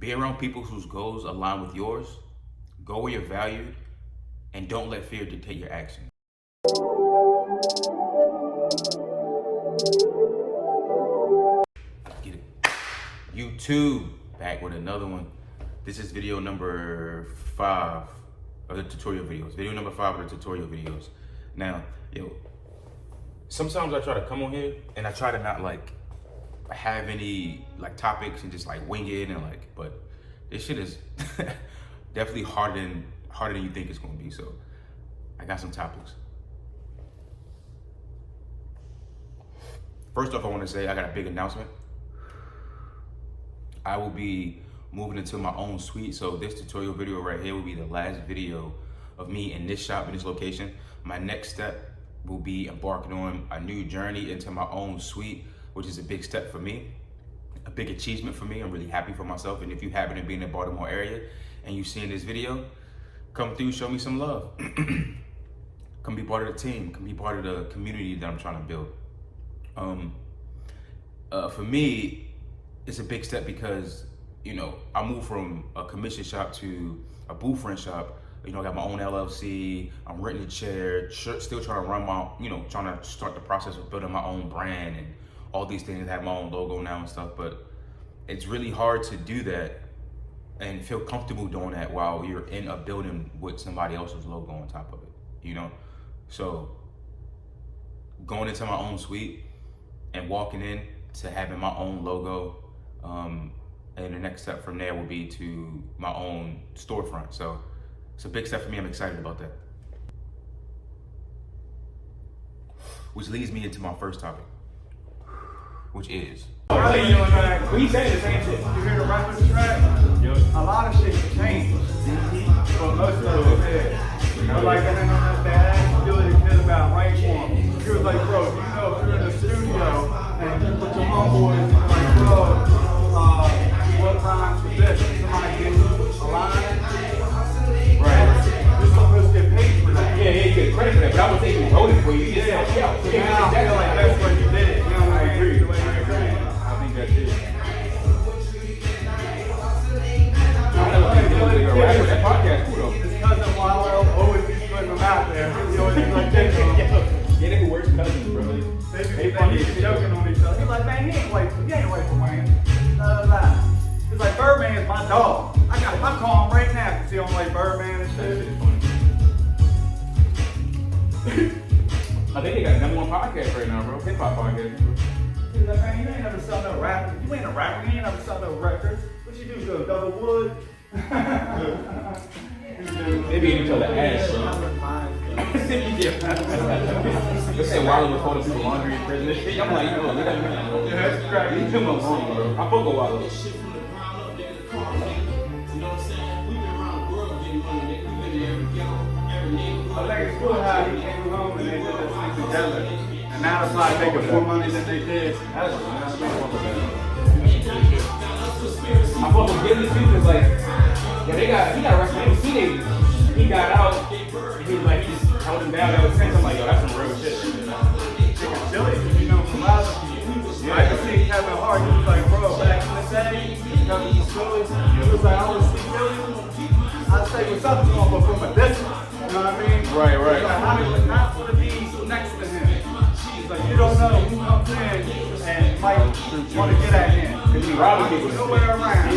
Be around people whose goals align with yours, go where you're valued, and don't let fear dictate your action. Get it. YouTube, back with another one. This is video number 5 of the tutorial videos. Video number 5 of the tutorial videos. Now, sometimes I try to come on here and I try to not have any topics and just wing it and but this shit is definitely harder than you think it's gonna be. So I got some topics. First off, I want to say I got a big announcement. I will be moving into my own suite. So this tutorial video right here will be the last video of me in this shop, in this location. My next step will be embarking on a new journey into my own suite, which is a big step for me, a big achievement for me. I'm really happy for myself. And if you happen to be in the Baltimore area and you've seen this video, come through, show me some love. Come be part of the team, come be part of the community that I'm trying to build. For me, it's a big step because, I moved from a commission shop to a booth rent shop. I got my own LLC, I'm renting a chair, still trying to run trying to start the process of building my own brand and all these things, have my own logo now and stuff. But it's really hard to do that and feel comfortable doing that while you're in a building with somebody else's logo on top of it, So going into my own suite and walking in to having my own logo, and the next step from there will be to my own storefront. So it's a big step for me. I'm excited about that. Which leads me into my first topic, which is. We say the same shit. You hear the rappers track? A lot of shit changed. But most of it was dead. They asked Billy the kid about right form. He was like, bro, if you're in the studio and you put your homeboys bro, what times for this? Somebody gives you a line. Right. You're supposed to get paid for that. Yeah, you get credit for that, but I was thinking you wrote it for you. You just helped out. I feel like that's what you did. I agree. I think that's it. That podcast cool though. His cousin Wallow always be putting them out there. He always be like, yeah, they were worse cousins, bro. They be joking on each other. He's like, man, he ain't wait for Wayne. He's like, Birdman's my dog. I'm calling him right now because he don't like Birdman and shit. I think they got the #1 podcast right now, bro. Hip hop podcast. He's like, man, you ain't never sell no rapper. You ain't a rapper. You ain't never sell no records. What you do? Go double wood? They beat each other ass, bro. They say Wallow was holding people laundry in prison and shit. I'm like, look at me. Yeah, that's crazy. Leave him alone, bro. I fuck with Wallow. I think it's cool how he came home and they did this thing together. And now it's like making more money than they did. That's I fuck with Gilly too, cause he got arrested when he was teenagers. He got out, and he was like, he just held him down ever since. I'm like, yo, that's some real shit. Chili, from I can see Kevin Hart, he was like, bro, back in the day, Kevin was Philly, he was like, I would see Philly, I'd say what's up to him, but from a distance, you know what I mean? Right. He's like, Hollywood not for the be next to him. He's like, you don't know who comes in and might want to get at him. Cause he robbing people. Nowhere around.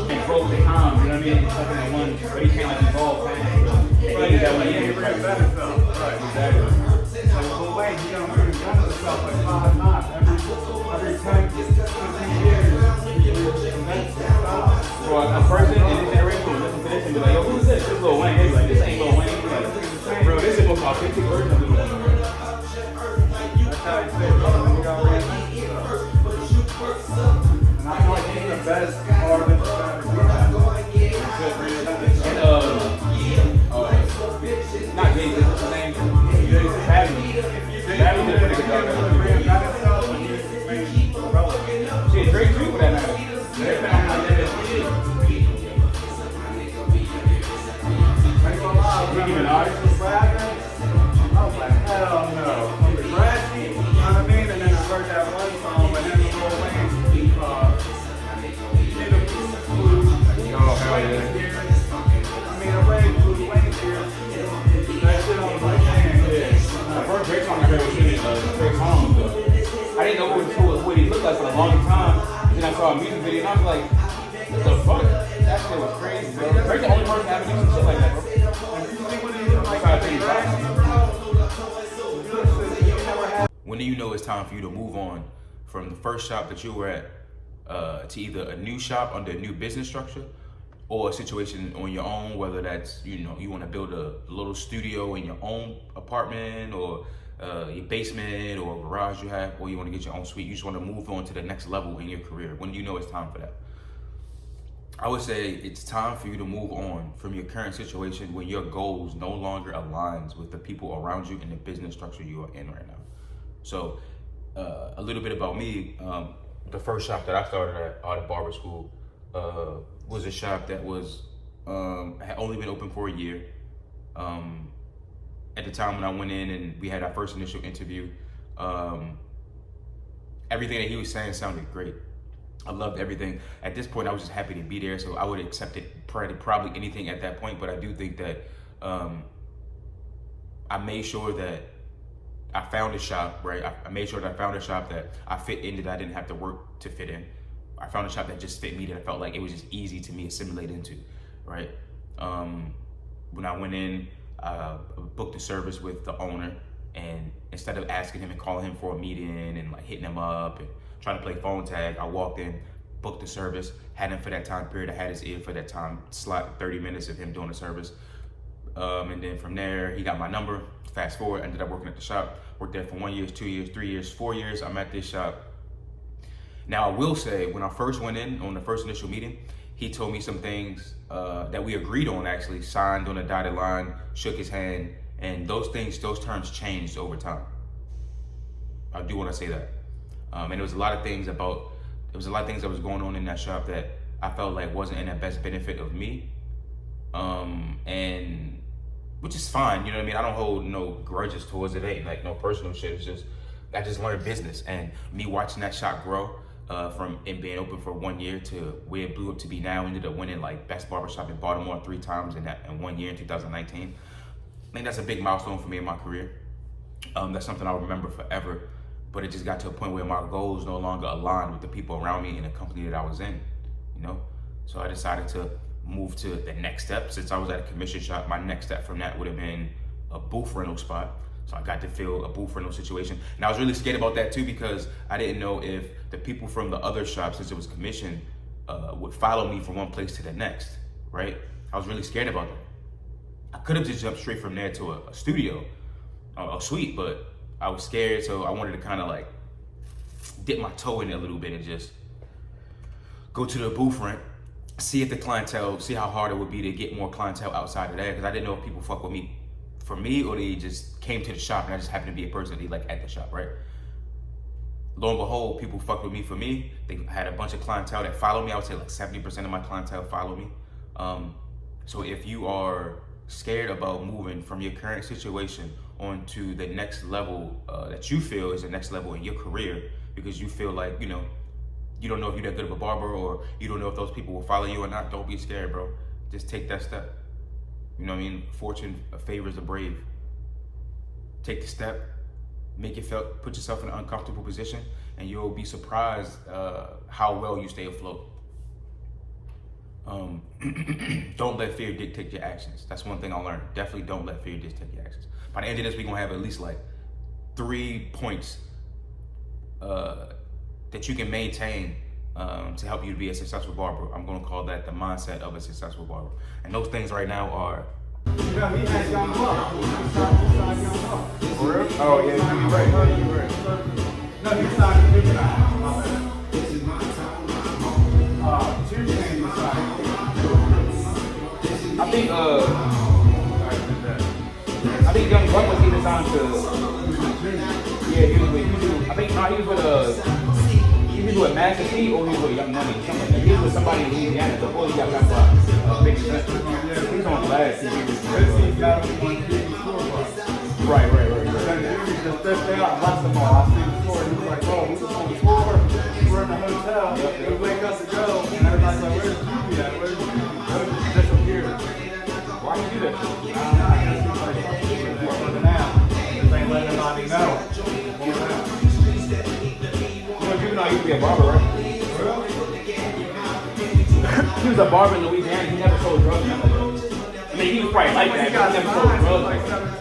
And broke the calm, you know what I mean? Fucking that one, but he can't evolve fast. He that one, He reinvented himself. Right, exactly. Like, Lil Wayne, he done reinvented himself like 5 times. Every 10, 15 years, he reinvents himself. For a person in this generation who listen to this and be like, yo, who's this? This Lil Wayne. He's like, this ain't Lil Wayne. Like, bro, this is the most authentic version of Lil Wayne. That's how he said, bro, he got reinvented himself. And I feel like he's the best artist that we have. And not Jay-Z, what's his name? Babby. Babby did a pretty good job. saw a music video and I was like, what the fuck? That shit was crazy, bro. You're the only person having some shit like that, bro. When do you know it's time for you to move on from the first shop that you were at to either a new shop under a new business structure or a situation on your own, whether that's, you want to build a little studio in your own apartment or your basement or garage you have, or you want to get your own suite. You just want to move on to the next level in your career. When do you know it's time for that? I would say it's time for you to move on from your current situation when your goals no longer aligns with the people around you and the business structure you are in right now. So a little bit about me. The first shop that I started at out of barber school was a shop that was had only been open for a year. At the time when I went in and we had our first initial interview, everything that he was saying sounded great. I loved everything. At this point, I was just happy to be there, so I would have accepted probably anything at that point. But I do think that I made sure that I found a shop, right? I made sure that I found a shop that I fit in, that I didn't have to work to fit in. I found a shop that just fit me, that I felt like it was just easy to me assimilate into, right? When I went in, booked a service with the owner, and instead of asking him and calling him for a meeting and like hitting him up and trying to play phone tag, I walked in, booked the service, had him for that time period. I had his ear for that time slot, 30 minutes of him doing the service. And then from there, he got my number. Fast forward, ended up working at the shop. Worked there for 1 year, 2 years, 3 years, 4 years. I'm at this shop. Now, I will say, when I first went in on the first initial meeting, he told me some things that we agreed on, actually, signed on a dotted line, shook his hand, and those terms changed over time. I do want to say that. And there was a lot of things that was going on in that shop that I felt like wasn't in the best benefit of me. And which is fine, you know what I mean? I don't hold no grudges towards it, ain't like no personal shit. It's just, I just learned business, and me watching that shop grow from it being open for 1 year to where it blew up to be now. Ended up winning like best barbershop in Baltimore 3 times in 1 year in 2019. I think that's a big milestone for me in my career. That's something I'll remember forever. But it just got to a point where my goals no longer aligned with the people around me in the company that I was in, So I decided to move to the next step. Since I was at a commission shop, my next step from that would have been a booth rental spot. So I got to fill a booth rental situation. And I was really scared about that too, because I didn't know if the people from the other shop, since it was commission, would follow me from one place to the next, right? I was really scared about that. I could have just jumped straight from there to a studio, a suite, but I was scared, so I wanted to kind of like dip my toe in it a little bit and just go to the booth rent, see if the clientele, see how hard it would be to get more clientele outside of that, because I didn't know if people fuck with me for me or they just came to the shop and I just happened to be a person they like at the shop, right? Lo and behold, people fucked with me for me. They had a bunch of clientele that followed me. I would say like 70% of my clientele follow me. So if you are scared about moving from your current situation onto the next level that you feel is the next level in your career, because you feel like, you don't know if you're that good of a barber, or you don't know if those people will follow you or not, don't be scared, bro. Just take that step. You know what I mean? Fortune favors the brave. Take the step, put yourself in an uncomfortable position, and you'll be surprised how well you stay afloat. Don't let fear dictate your actions. That's one thing I learned. Definitely don't let fear dictate your actions. By the end of this, we're gonna have at least like 3 points that you can maintain to help you to be a successful barber. I'm gonna call that the mindset of a successful barber. And those things right now are. For real? Oh yeah, you're right. No, he signed the big guy. I think Young Buck was either signed to. Yeah, he was with. He was with Master T, or he was with Young Money, something like that. He was with somebody in Louisiana before he got back by Big Set. He's on last. Right. Just stepped out and watched them all. I seen the score, and he was like, "Oh, we just on the floor. We're in the hotel. We wake up to go, and everybody's like, where's the TV at? Where's the TV? Just disappeared." Why you do that? I don't know. I guess he's like, "What's going on? Just ain't letting anybody know." You know, I used to be a barber, right? Really? he was a barber in Louisiana. He never sold drugs. Nothing like that. I mean, he was probably like that, but he never sold drugs like that.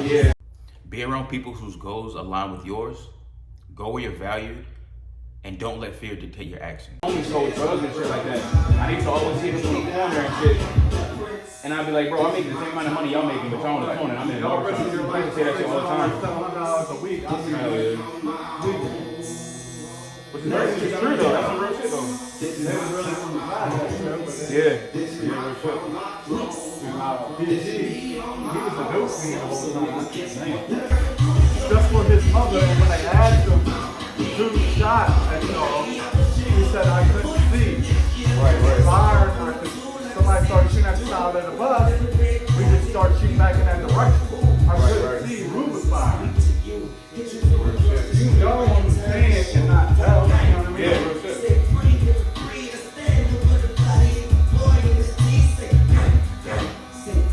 Yeah. Be around people whose goals align with yours. Go where you're valued. And don't let fear dictate your actions. I only sold drugs and shit like that. I used to always see them on the corner and shit. And I'd be like, bro, I'm making the same amount of money y'all making, but y'all on the corner. I'm in the barber shop. I used to say that shit all the time. $700 a week. Which is true though. That's some real shit though. Yeah. Yeah, real shit. He was a dope fiend the whole time. Just for his mother, and when they asked him to do the shot, and he said, I couldn't see. Right. Fired, somebody started shooting at the side of the bus, we just started shooting back in that direction. I couldn't see who was fired. You know what I'm saying and not tell, you know what I mean? Yeah, real shit.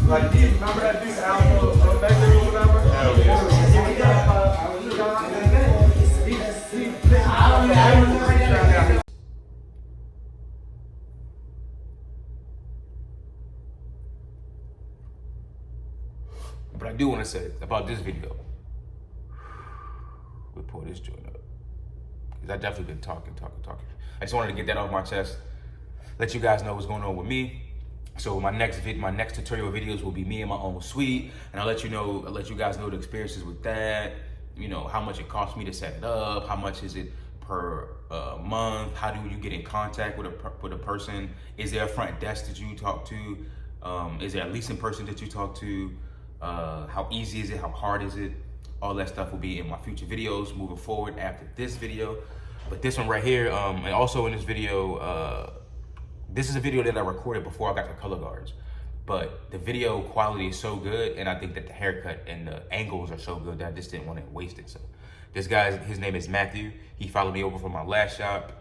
Like, remember that dude, Alpha Omega or whatever? Hell yeah. But I do want to say about this video. We pull this joint up. Because I definitely been talking. I just wanted to get that off my chest. Let you guys know what's going on with me. So my next tutorial videos will be me in my own suite, and I'll let you guys know the experiences with that. You know, how much it costs me to set it up, how much is it per month, how do you get in contact with a person, is there a front desk that you talk to, is there a leasing person that you talk to, how easy is it, how hard is it, all that stuff will be in my future videos moving forward after this video. But this one right here, and also in this video, this is a video that I recorded before I got the color guards, but the video quality is so good, and I think that the haircut and the angles are so good that I just didn't want to waste it. So this guy, his name is Matthew. He followed me over from my last shop.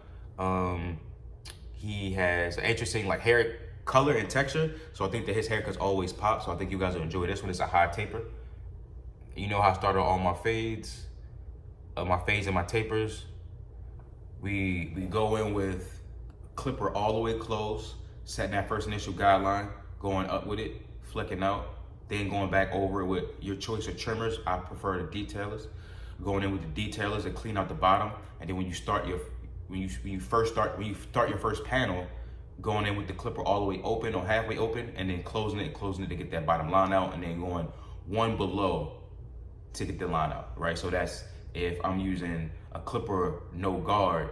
He has an interesting like hair color and texture, so I think that his haircuts always pop. So I think you guys will enjoy this one. It's a high taper. You know how I started all my fades, and my tapers. We go in with clipper all the way close, setting that first initial guideline, going up with it, flicking out, then going back over it with your choice of trimmers. I prefer the detailers. Going in with the detailers and clean out the bottom, and then when you start your first panel, going in with the clipper all the way open or halfway open, and then closing it to get that bottom line out, and then going one below to get the line out, right? So that's if I'm using a clipper no guard.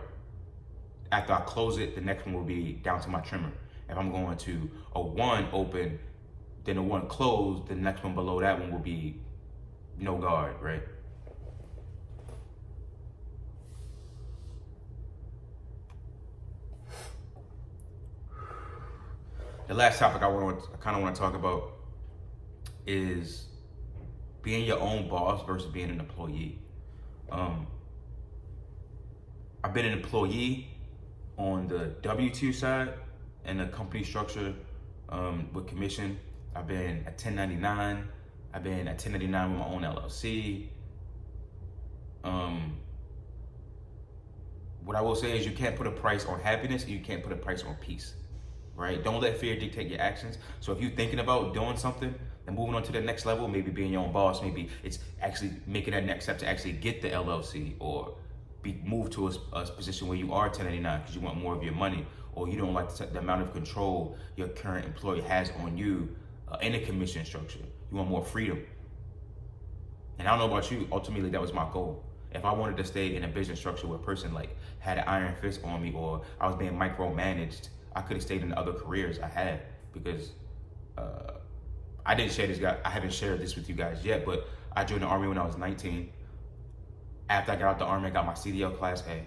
After I close it, the next one will be down to my trimmer. If I'm going to a one open, then a one closed, the next one below that one will be no guard, right? The last topic I kind of want to talk about is being your own boss versus being an employee. I've been an employee on the W-2 side and the company structure with commission. I've been a 1099. I've been a 1099 with my own LLC. What I will say is you can't put a price on happiness and you can't put a price on peace, right? Don't let fear dictate your actions. So if you're thinking about doing something and moving on to the next level, maybe being your own boss, maybe it's actually making that next step to actually get the LLC or be moved to a position where you are 1099 because you want more of your money, or you don't like the amount of control your current employee has on you in a commission structure. You want more freedom. And I don't know about you, ultimately that was my goal. If I wanted to stay in a business structure where a person like had an iron fist on me or I was being micromanaged, I could have stayed in the other careers I had, because I didn't share this guy. I haven't shared this with you guys yet, but I joined the Army when I was 19. After I got out the Army, I got my CDL Class A,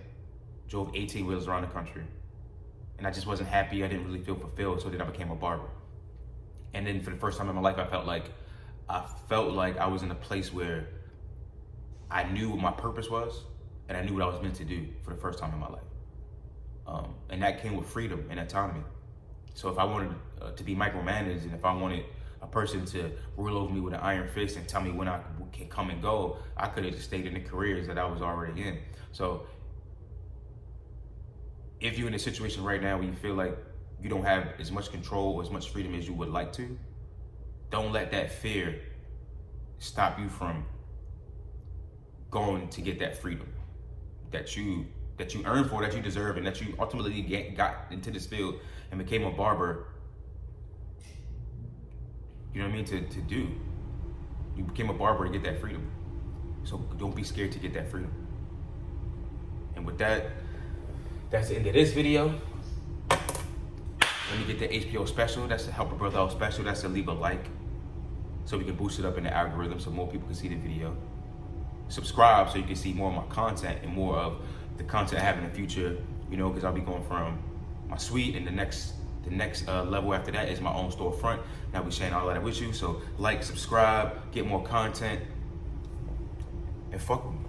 drove 18 wheels around the country. And I just wasn't happy. I didn't really feel fulfilled, so then I became a barber. And then for the first time in my life, I felt like I was in a place where I knew what my purpose was, and I knew what I was meant to do for the first time in my life. And that came with freedom and autonomy. So if I wanted to be micromanaged, and if I wanted a person to rule over me with an iron fist and tell me when I can come and go. I could have just stayed in the careers that I was already in. So if you're in a situation right now where you feel like you don't have as much control or as much freedom as you would like to, don't let that fear stop you from going to get that freedom that you earned for, that you deserve, and that you ultimately got into this field and became a barber. You know what I mean? To do. You became a barber to get that freedom. So don't be scared to get that freedom. And with that, that's the end of this video. Let me get the HBO special. That's the Help a Brother Out special. That's to leave a like so we can boost it up in the algorithm so more people can see the video. Subscribe so you can see more of my content and more of the content I have in the future, you know, because I'll be going from my suite, and the next level after that is my own storefront. And I'll be sharing all that with you. So like, subscribe, get more content, and fuck with me.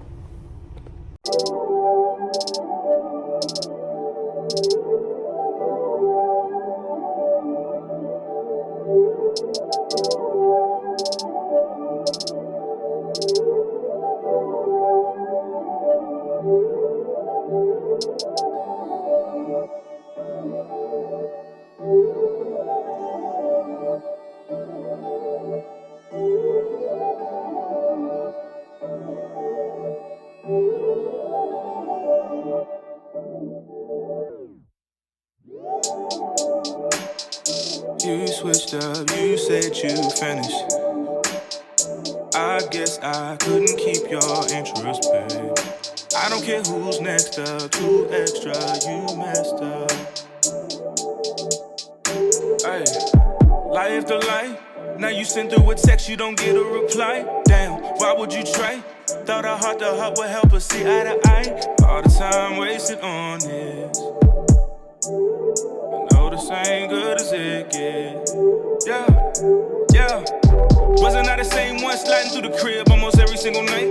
You switched up, you said you finished. I guess I couldn't keep your interest, babe. I don't care who's next up, too extra, you messed up. Ay, lie after lie, now you send through a text, you don't get a reply. Damn, why would you try? Thought a heart to heart would help us see eye to eye. All the time wasted on this. I know this ain't good as it gets. Yeah. Wasn't I the same one sliding through the crib almost every single night?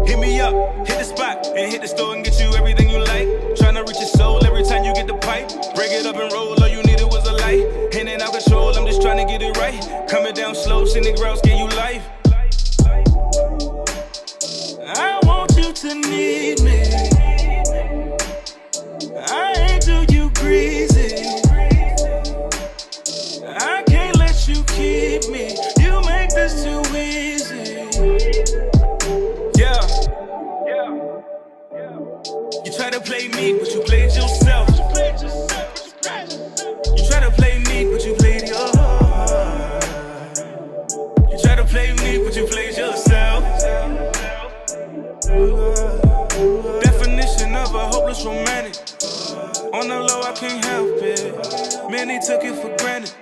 Hit me up, hit the spot, and hit the store and get you everything you like. Tryna reach your soul every time you get the pipe. Break it up and roll, all you needed was a light. Handing out control, I'm just trying to get it right. Coming down slow, send the grouse, give you life. I want you to need me. I ain't do you greasy. I can't let you keep me. You make this too easy. Yeah. You try to play me, but you played yourself. You try to play me, but you played your heart. You try to play me, but you played yourself. Definition of a hopeless romantic. On the low, I can't help it. Many took it for granted.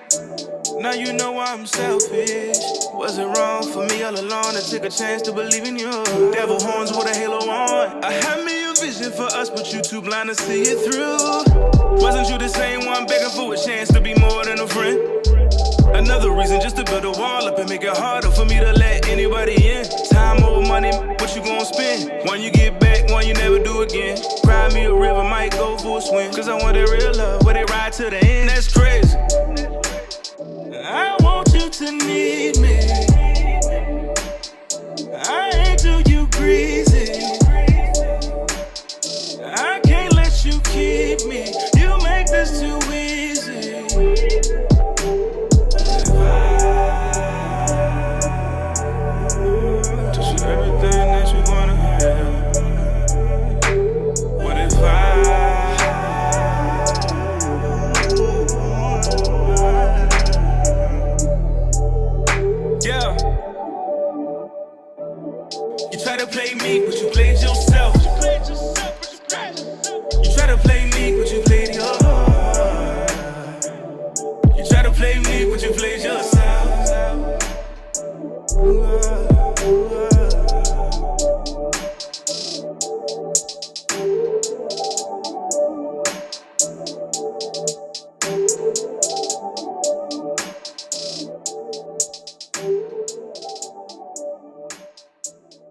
Now you know I'm selfish. Was it wrong for me all along to take a chance to believe in you? Devil horns with a halo on. I had me a vision for us, but you too blind to see it through. Wasn't you the same one begging for a chance to be more than a friend? Another reason just to build a wall up and make it harder for me to let anybody in. Time over money, what you gon' spend? One you get back, one you never do again. Cry me a river, might go for a swim. Cause I want that real love, where they ride to the end. That's crazy. I want you to need me. I ain't do you greasy. I can't let you keep me. You make this too easy. Just everything that you wanna have. What if yeah. You try to play me, but you played yourself. You try to play me.